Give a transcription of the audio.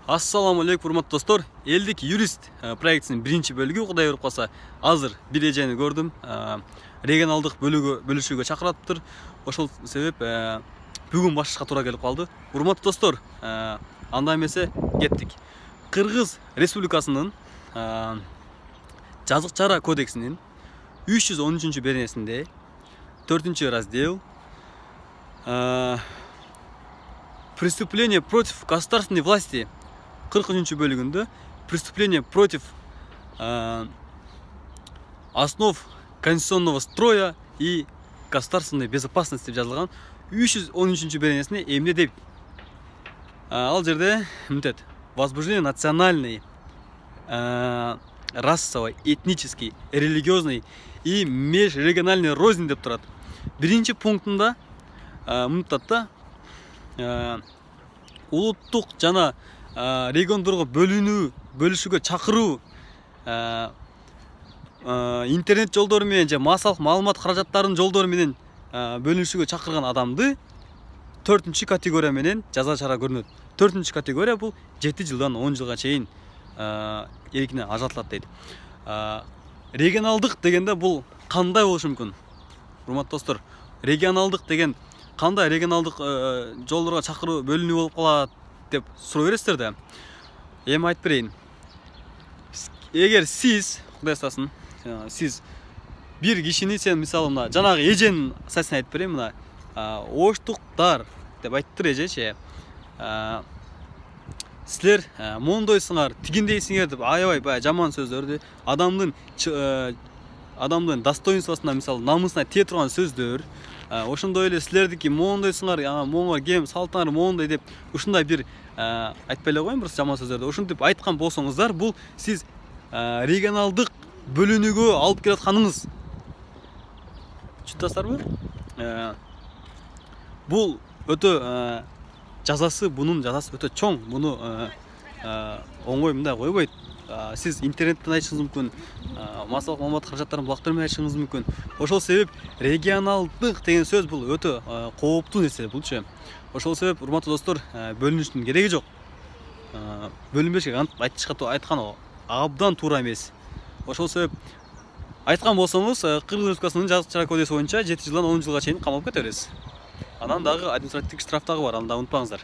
Ассаламу алейкум, урматтуу достор. Элдик юрист проектисинин биринчи бөлүгү Кудай буйруп калса азыр бир эжени көрдүм. Регионалдык бөлүшүүгө чакыраттыр. Ошол себеп бүгүн башташка туура келип калды. Урматтуу достор, анда эмесе кеттик. Кыргыз Республикасынын жазык чара кодексинин 313 беренесинде 4 раздел преступление против государственной власти 40 бөлүгүндө преступление против основ конституционного строя и государственной безопасности деп жазылган 313 беренесине эмне дейт? Ал жерде мынтет: возбуждение национальной, расовой, этнической, религиозной и межрегиональной розни деп турат. Биринчи пунктунда мынтат да: улуттук жана региондорго бөлүшүүгө чакыруу, интернет жолдору менен же массалык маалымат каражаттарынын жолдору менен бөлүнүшүүгө чакырган адамды 4 категория менен жаза чара көрүнөт. 4 категория бул 7 жылдан 10 жылга чейин эркинен ажыратылат дейт. Регионалдык дегенде бул кандай болушу мүмкүн? Урматтуу достор, регионалдык деген кандай регионалдык жолдорго чакыруу бөлүнүү болуп калат деп суроо бересиздер да. Эми айтып берейин. Эгер сиз, Кудай сактасын, сиз бир кишини, сен мисалы мына жанагы эженин саясын айтып берейин, мына оштуктар деп айттыр эжечи. Силер мондойсуңар, тигиндейсиңер деп аябай баягы жаман сөздөрдү, адамдын достоинствосуна, мисалы намысына тие турган сөздөр, ошондой эле силердики мондойсуңар, моңор кем салтыңар мондой деп ушундай бир айтпай эле коеюн, бир жаман сөздөрдү ушинтип айткан болсоңуздар, бул сиз регионалдык бөлүнүүгө алып келатканыңыз. Түшүнүп атасыздарбы? Бул өтө жазасы, бунун жазасы өтө чоң. Муну оңой мындай койбойт. Сиз интернеттен айтышыңыз мүмкүн, массалык маалымат каражаттарын булактырмай айтышыңыз мүмкүн. Ошол себеп регионалдык деген сөз бул өтө кооптуу нерсе булчу. Ошол себеп, урматтуу достор, бөлүнүштүн кереги жок. Бөлүнбешке айтышка айткан абдан туура эмес. Ошол себеп айткан болсоңуз, Кыргыз Республикасынын жазык чара кодекси боюнча 7 жылдан 10 жылга чейин камалып кете бересиз. Анан дагы административдик штраф дагы бар, аны да унутпаңыздар.